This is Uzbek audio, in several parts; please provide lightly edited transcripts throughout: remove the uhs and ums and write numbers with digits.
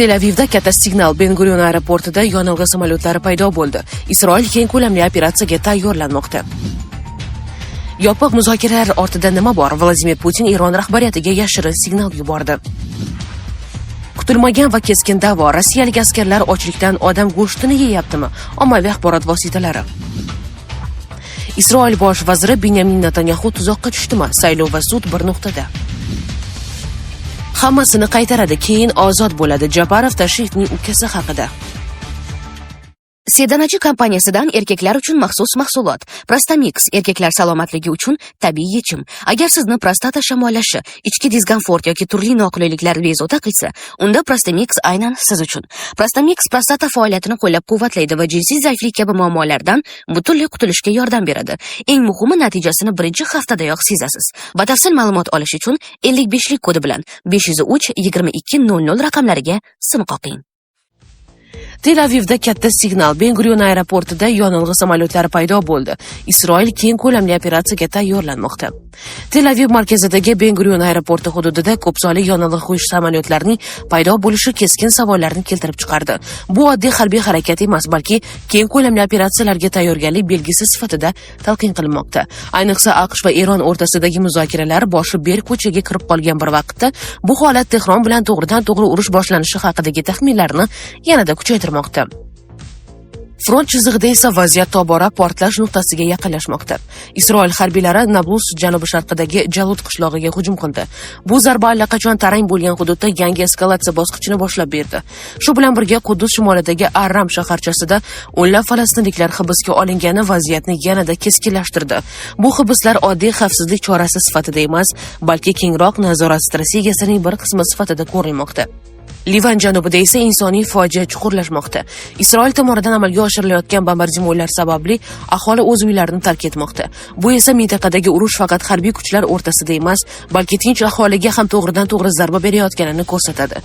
Tel Avivda katta signal. Ben Gurion aeroportida yonilg'i samolyotlari paydo bo'ldi. Isroil keng ko'lamli operatsiyaga tayyorlanmoqda. Yopiq muzokaralar ortida nima bor? Vladimir Putin Eron rahbariyatiga yashirin signal yubordi. Kutilmagan va keskin da'vo. Rossiyalik askarlar ochlikdan odam go'shtini yeyaptimi? Ommaviy axborot vositalari. Isroil bosh vaziri Benyamin Netanyahu tuzoqqa tushdimi? Saylov va sud bir nuqtada. Hammasini qaytaradi, keyin ozod bo'ladi. Japarov Tashifning ukasi haqida. Sedanachi kompaniyasidan erkaklar uchun maxsus mahsulot. Prostamix erkaklar salomatligi uchun tabiiy yechim. Agar sizni prostata shamollashi, ichki diskomfort yoki turli noqulayliklar bezovta qilsa, unda Prostamix aynan siz uchun. Prostamix prostata faoliyatini qo'llab-quvvatlaydi va jinsiy zaiflik kabi muammolardan butunlay qutulishga yordam beradi. Eng muhimi, natijasini birinchi haftadayoq sezasiz. Batafsil ma'lumot olish uchun 55lik kodi bilan 503 2200 raqamlariga sim qoqing. Tel Avivda katta signal. Ben Gurion aeroportida yonilg'i samolyotlari paydo bo'ldi. Isroil keng ko'lamli operatsiyaga tayyorlanmoqda. Tel Aviv markazidagi Ben Gurion aeroporti hududida ko'p sonli yonilg'i qo'yish samolyotlarining paydo bo'lishi keskin savollarni keltirib chiqardi. Bu oddiy harbiy harakat emas, balki keng ko'lamli operatsiyalarga tayyorgarlik belgisi sifatida talqin qilinmoqda. Ayniqsa AQSh va Eron o'rtasidagi muzokaralar boshi berk ko'chaga kirib qolgan bir vaqtda bu holat Tehron bilan to'g'ridan-to'g'ri urush boshlanishi haqidagi taxminlarni yanada kuchaytirmoqda. Front chizig'ida esa vaziyat tobora portlash nuqtasiga yaqinlashmoqda. Isroil harbiylari Nablus janubi-sharqidagi Jalud qishlog'iga hujum qildi. Bu zarba allaqachon tarang bo'lgan hududda yangi eskalatsiya bosqichini boshlab berdi. Shu bilan birga Quddus shimolidagi Arram shaharchasida o'nlab falastinliklar hibsga olingani vaziyatni yanada keskinlashtirdi. Bu hibslar oddiy xavfsizlik chorasi sifatida emas, balki kengroq nazorat strategiyasining bir qismi sifatida ko'rilmoqda. Livan janubida esa insoniy fojia chuqurlashmoqda. Isroil tomonidan amalga oshirilayotgan bombardimonlar sababli aholi o'z uylarini tark etmoqda. Bu esa mintaqadagi urush faqat harbiy kuchlar o'rtasida emas, balki tinch aholiga ham to'g'ridan-to'g'ri zarba berayotganini ko'rsatadi.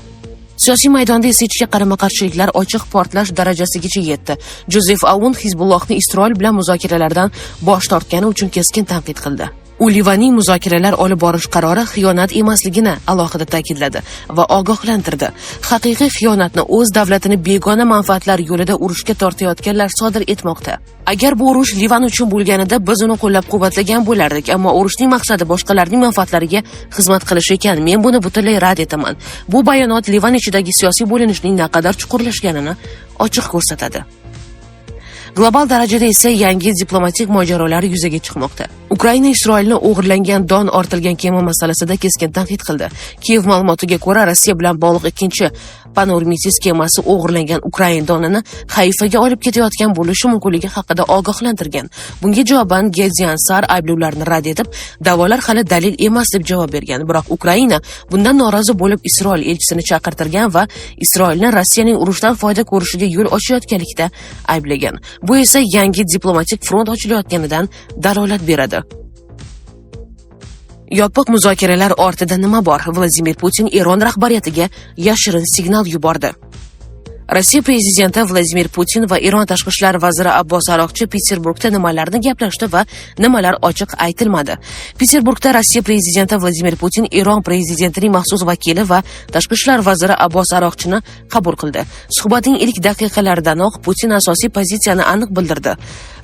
Siyosiy maydonda esa ichki qarama-qarshiliklar ochiq portlash darajasigacha yetdi. Jozef Aoun Hizbullohni Isroil bilan muzokaralardan bosh tortgani uchun keskin tanqid qildi. U Livanning muzokaralar olib borish qarori xiyonat emasligini alohida ta'kidladi va ogohlantirdi. Haqiqiy xiyonatni o'z davlatini begona manfaatlar yo'lida urushga tortayotganlar sodir etmoqda. Agar bu urush Livan uchun bo'lganida biz uni qo'llab-quvvatlagan bo'lardik, ammo urushning maqsadi boshqalarning manfaatlariga xizmat qilish ekan. Men buni butunlay rad etaman. Bu bayonot Livan ichidagi siyosiy bo'linishning naqadar chuqurlashganini ochiq ko'rsatadi. Global darajada esa yangi diplomatik mojarolar yuzaga chiqmoqda. Ukraina Isroilni o'g'irlangan don ortilgan kema masalasida keskin tanqid qildi. Kiev ma'lumotiga ko'ra, Rossiya bilan bog'liq ikkinchi Panormitis kemasi o'g'irlangan Ukraina donini Hayfaga olib ketayotgan bo'lishi mumkinligi haqida ogohlantirgan. Bunga javoban Gezian Sar ayblovlarni rad etib, da'volar hali dalil emas deb javob bergan. Biroq Ukraina bundan norozi bo'lib Isroil elchisini chaqirtirgan va Isroilni Rossiyaning urushdan foyda ko'rishiga yo'l ochayotganlikda ayblagan. Bu esa yangi diplomatik front ochilayotganidan dalolat beradi. Yopiq muzokaralar ortida nima bor? Vladimir Putin Eron rahbariyatiga yashirin signal yubordi. Rossiya prezidenti Vladimir Putin va Eron tashqi ishlar vaziri Abbos Aroqchi Peterburgda nimalarni gaplashdi va nimalar ochiq aytilmadi. Peterburgda Rossiya prezidenti Vladimir Putin Eron prezidentining maxsus vakili va tashqi ishlar vaziri Abbos Aroqchini qabul qildi. Suhbatning ilk daqiqalaridanoq Putin asosiy pozitsiyani aniq bildirdi.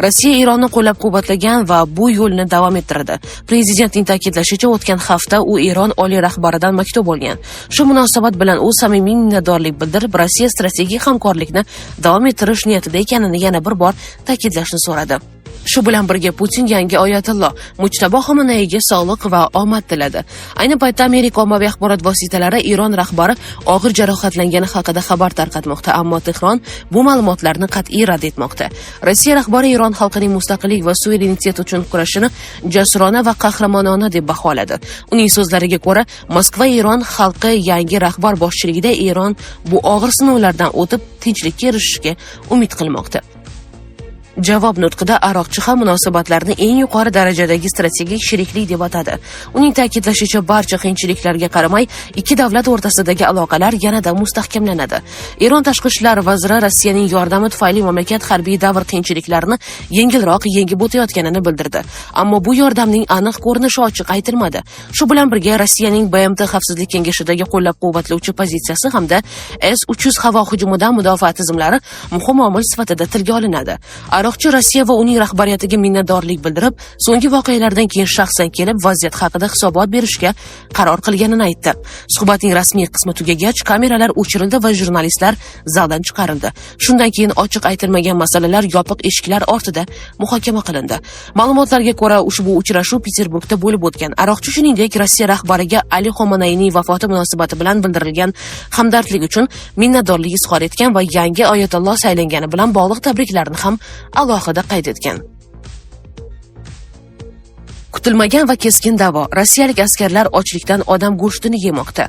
Rossiya Eronni qo'llab-quvvatlagan va bu yo'lni davom ettiradi. Prezidentning ta'kidlashicha, o'tgan hafta u Eron oliy rahbaridan maktub olgan. Shu munosabat bilan u samimiy minnatdorlik bildirib, Rossiya strategik hamkorlikni davom ettirish niyatida ekanini yana bir bor ta'kidlashni so'radi. Shu bilan birga Putin yangi oyatulloh Mujtabo Xomeneyga sog'liq va omad tiladi. Ayni paytda Amerika ommaviy axborot vositalari Eron rahbari og'ir jarohatlangani haqida xabar tarqatmoqda, ammo Tehron bu ma'lumotlarni qat'iy rad etmoqda. Rossiya rahbari Eron xalqining mustaqillik va suverenitet uchun kurashini jasurona va qahramonona deb baholadi. Uning so'zlariga ko'ra, Moskva Eron xalqi yangi rahbar boshchiligida Eron bu og'ir sinovlardan o'tib tinchlikka erishishga umid qilmoqda. Javob nutqida Aroqchi ham munosabatlarni eng yuqori darajadagi strategik sheriklik deb atadi. Uning ta'kidlashicha, barcha qiyinchiliklarga qaramay, ikki davlat o'rtasidagi aloqalar yanada mustahkamlanadi. Eron tashqi ishlar vaziri Rossiyaning yordami tufayli mamlakat harbiy davr qiyinchiliklarini yengilroq yengib o'tayotganini bildirdi. Ammo bu yordamning aniq ko'rinishi ochiq aytilmadi. Shu bilan birga Rossiyaning BMT Xavfsizlik kengashidagi qo'llab-quvvatlovchi pozitsiyasi hamda S-300 havo hujumidan mudofaa tizimlari muhim omil sifatida tilga olinadi. Aroqchi Rossiya va uning rahbariyatiga minnatdorlik bildirib, so'nggi voqealardan keyin shaxsan kelib vaziyat haqida hisobot berishga qaror qilganini aytdi. Suhbatning rasmiy qismi tugagach, kameralar o'chirildi va jurnalistlar zaldan chiqarildi. Shundan keyin ochiq aytilmagan masalalar yopiq eshiklar ortida muhokama qilindi. Ma'lumotlarga ko'ra, ushbu uchrashuv Peterburgda bo'lib o'tgan. Aroqchi shuningdek Rossiya rahbariga Ali Xomanayning vafoti munosabati bilan bildirilgan hamdardlik uchun minnatdorlik izhor etgan va yangi oyatulloh saylangani bilan bog'liq tabriklarni ham alohida qayd etgan. Kutilmagan va keskin da'vo. Rossiyalik askarlar ochlikdan odam go'shtini yemoqda.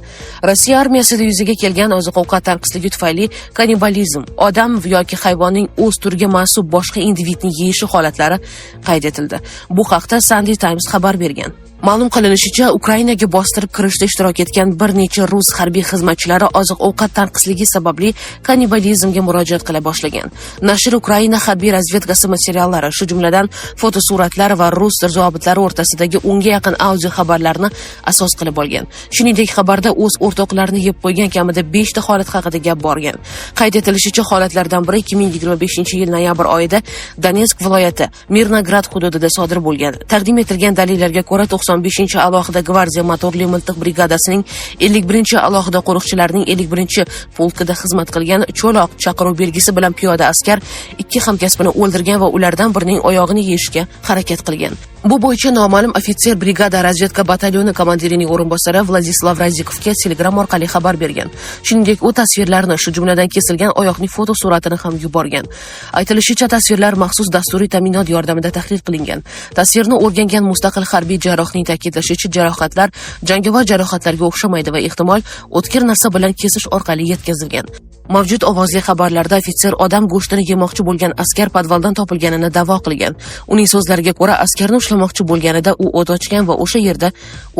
Rossiya armiyasida yuzaga kelgan oziq-ovqat tanqisligi tufayli kannibalizm, odam yoki hayvonning o'z turiga mansub boshqa individni yeyishi holatlari qayd etildi. Bu haqda Sunday Times xabar bergan. Ma'lum qilinishicha, Ukrainaga bostirib kirishda ishtirok etgan bir necha rus harbiy xizmatchilari oziq-ovqat tanqisligi sababli kannibalizmga murojaat qila boshlagan. Nashr Ukraina harbiy razvedkasi materiallari, shu jumladan fotosuratlar va rus zobitlari o'rtasidagi unga yaqin audio xabarlarni asos qilib olgan. Shuningdek, xabarda o'z o'rtoqlarini yeb qo'ygan kamida 5 ta holat haqida gap borgan. Qayd etilishicha, holatlardan biri 2025-yil noyabr oyida Donetsk viloyati Mirnograd hududida sodir bo'lgan. Taqdim etilgan dalillarga ko'ra 95 alohida gvardiya motorli miltiq brigadasining 51 alohida qo'riqchilarining 51 polkida xizmat qilgan cho'loq chaqiruv belgisi bilan piyoda askar ikki hamkasbini o'ldirgan va ulardan birining oyog'ini yeyishga harakat qilgan. Bu bo'yicha noma'lum ofitser brigada razvedka batalyoni komandirining o'rinbosari Vladislav Razikovga Telegram orqali xabar bergan. Shuningdek, u tasvirlarni, shu jumladan kesilgan oyoqning fotosuratini ham yuborgan. Aytilishicha, tasvirlar maxsus dasturiy ta'minot yordamida tahlil qilingan. Tasvirni o'rgangan mustaqil harbiy jarrohning ta'kidlashicha, jarohatlar jangovar jarohatlarga o'xshamaydi va ehtimol o'tkir narsa bilan kesish orqali yetkazilgan. Mavjud ovozli xabarlarda ofitser odam go'shtini yemoqchi bo'lgan askar podvaldan topilganini da'vo qilgan. Uning so'zlariga ko'ra, askarni ushlamoqchi bo'lganida u o't ochgan va o'sha yerda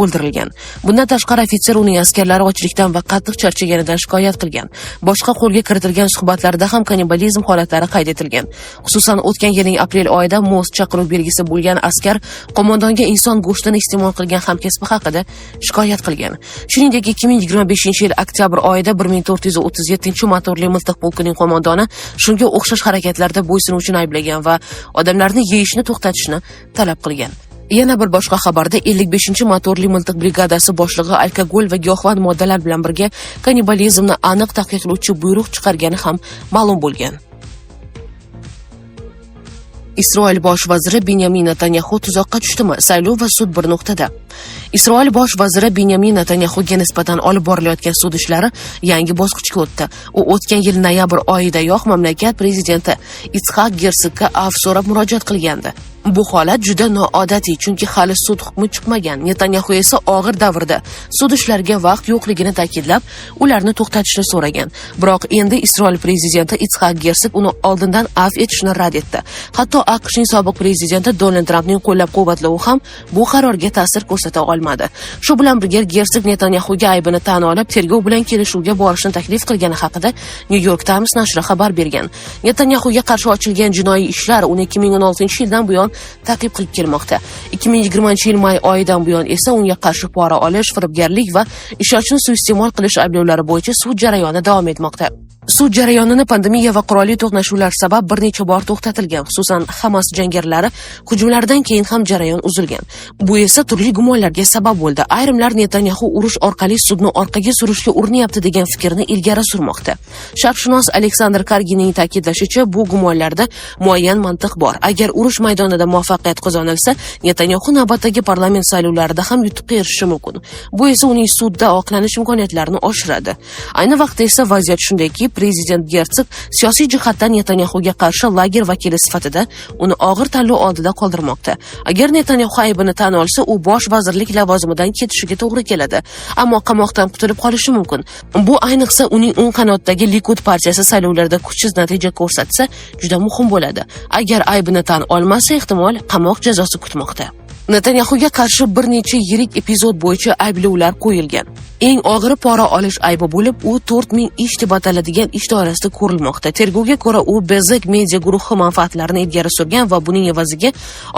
o'ldirilgan. Bundan tashqari, ofitser uning askarlari ochlikdan va qattiq charchaganidan shikoyat qilgan. Boshqa qo'lga kiritilgan suhbatlarda ham kannibalizm holatlari qayd etilgan. Xususan, o'tgan yilning aprel oyida most chaqiruv belgisi bo'lgan askar qo'mondonga inson go'shtini iste'mol qilgan hamkasbi haqida shikoyat qilgan. Shuningdek, 2025-yil oktyabr oyida 1437-motorli miltiq polkining qo'mondoni shunga o'xshash harakatlarda bo'ysunuvchini ayblagan va odamlarni yeyishni to'xtatishni talab qilgan. Yana bir boshqa xabarda 55-motorli miltiq brigadasi boshlig'i alkogol va giyohvand moddalar bilan birga kannibalizmni aniq taqiqlovchi buyruq chiqargani ham ma'lum bo'lgan. Isroil bosh vaziri Benyamin Netanyahu tuzoqqa tushdimi? Saylov va sud bir nuqtada. Isroil bosh vaziri Benyamin Netanyahuga nisbatan olib borilayotgan sud ishlari yangi bosqichga o'tdi. U o'tgan yil noyabr oyidayoq mamlakat prezidenti Itzhak Herzogga afv so'rab murojaat qilgandi. Bu holat juda noodatiy, chunki hali sud hukmi chiqmagan. Netanyahu esa og'ir davrda sud ishlariga vaqt yo'qligini ta'kidlab, ularni to'xtatishni so'ragan. Biroq endi Isroil prezidenti Itzhak Herzog uni oldindan afv etishni rad etdi. Hatto AQShning sobiq prezidenti Donald Trampning qo'llab-quvvatlovi ham bu qarorga ta'sir ko'rsata olmadi. Shu bilan birga Herzog Netanyahuga aybini tan olib, tergov bilan kelishuvga borishni taklif qilgani haqida New York Times nashri xabar bergan. Netanyahuga qarshi ochilgan jinoiy ishlar uni 2016-yildan buyon ta'qib qilib kelmoqda. 2020-yil may oyidan buyon esa unga qarshi pora olish, firibgarlik va ishonchni suiiste'mol qilish ayblovlari bo'yicha sud jarayoni davom etmoqda. Sud jarayonini pandemiya va qurolli to'qnashuvlar sabab bir necha bor to'xtatilgan. Xususan, Hamas jangarilari hujumlaridan keyin ham jarayon uzilgan. Bu esa turli gumonlarga sabab bo'ldi. Ayrimlar Netanyahu urush orqali sudni orqaga surishga urinyapti degan fikrni ilgari surmoqda. Sharqshunos Aleksandr Karginning ta'kidlashicha, bu gumonlarda muayyan mantiq bor. Agar urush maydonida muvaffaqiyat qozonilsa, Netanyahu navbatdagi parlament saylovlarida ham yutuqqa erishishi mumkin. Bu esa uning sudda oqlanish imkoniyatlarini oshiradi. Ayni vaqtda esa vaziyat shundayki, prezident Gersog siyosiy jihatdan Netanyaxuga qarshi lager vakili sifatida uni og'ir tanlov oldida qoldirmoqda. Agar Netanyaxu aybini tan olsa, u bosh vazirlik lavozimidan ketishiga to'g'ri keladi, ammo qamoqdan qutulib qolishi mumkin. Bu ayniqsa uning o'ng qanotdagi Likud partiyasi saylovlarda kuchsiz natija ko'rsatsa, juda muhim bo'ladi. Agar aybini tan olmasa, ehtimol qamoq jazosi kutmoqda. Netanyaxuga qarshi bir necha yirik epizod bo'yicha ayblovlar qo'yilgan. Eng og'iri pora olish aybi bo'lib, u 4000 ish deb ataladigan ish doirasida ko'rilmoqda. Tergovga ko'ra, u Bezek media guruhi manfaatlarini ilgari surgan va buning evaziga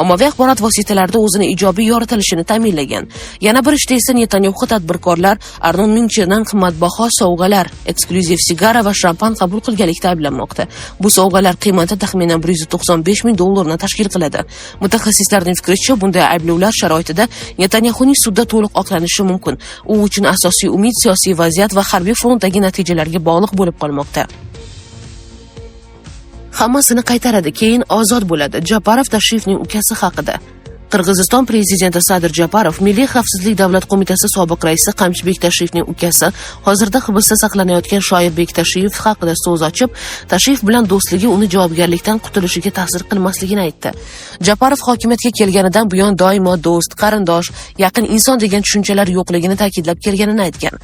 ommaviy axborot vositalarida o'zini ijobiy yoritilishini ta'minlagan. Yana bir ishda esa Netanyaxu tadbirkorlar Arnon Mincherdan qimmatbaho sovg'alar, eksklyuziv sigara va shampan qabul qilganlikda ayblanmoqda. Bu sovg'alar qiymati taxminan $195,000 tashkil qiladi. Mutaxassislarning fikricha, bunday ayblovlar sharoitida Netanyaxuning sudda to'liq oqlanishi mumkin. U uchun asosiy umid siyosiy vaziyat va harbiy frontdagi natijalarga bog'liq bo'lib qolmoqda. Hammasini qaytaradi, keyin ozod bo'ladi. Japarov tashrifning ukasi haqida. Qirg'iziston prezidenti Sadir Japarov Milliy xavfsizlik davlat qo'mitasi sobiq raisi Qamchibek Tashrifning ukasi, hozirda hibsda saqlanayotgan Shoirbek Tashrif haqida so'z ochib, Tashrif bilan do'stligi uni javobgarlikdan qutulishiga ta'sir qilmasligini aytdi. Japarov hokimiyatga kelganidan buyon doimo do'st, qarindosh, yaqin inson degan tushunchalar yo'qligini ta'kidlab kelganini aytgan.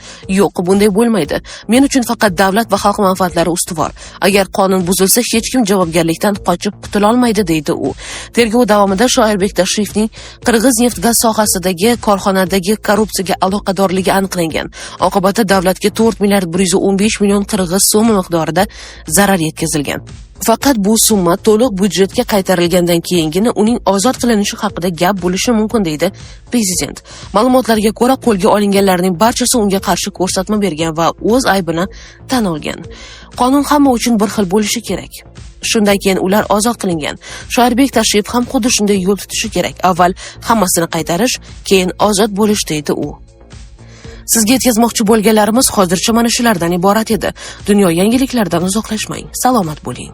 Yo'q, bunday bo'lmaydi. Men uchun faqat davlat va xalq manfaatlari ustuvor. Agar qonun buzilsa, hech kim javobgarlikdan qochib qutula olmaydi, deydi u. Tergov davomida Shoirbek Tashrifning Qirg'iz neft-gaz sohasidagi korxonadagi korrupsiyaga aloqadorligi aniqlangan. Oqibatda davlatga 4,115 million qirg'iz so'mi miqdorida zarar yetkazilgan. Faqat bu summa to'liq byudjetga qaytarilgandan keyingina uning ozod qilinishi haqida gap bo'lishi mumkin, deydi prezident. Ma'lumotlarga ko'ra, qo'lga olinganlarning barchasi unga qarshi ko'rsatma bergan va o'z aybini tan olgan. Qonun hamma uchun bir xil bo'lishi kerak. Shundan keyin ular ozod qilingan. Shoirbek Tashrif ham xuddi shunday yo'l tutishi kerak. Avval hammasini qaytarish, keyin ozod bo'lish, deydi u. Sizga yetkazmoqchi bo'lganlarimiz hozircha mana shulardan iborat edi. Dunyo yangiliklaridan uzoqlashmang. Salomat bo'ling.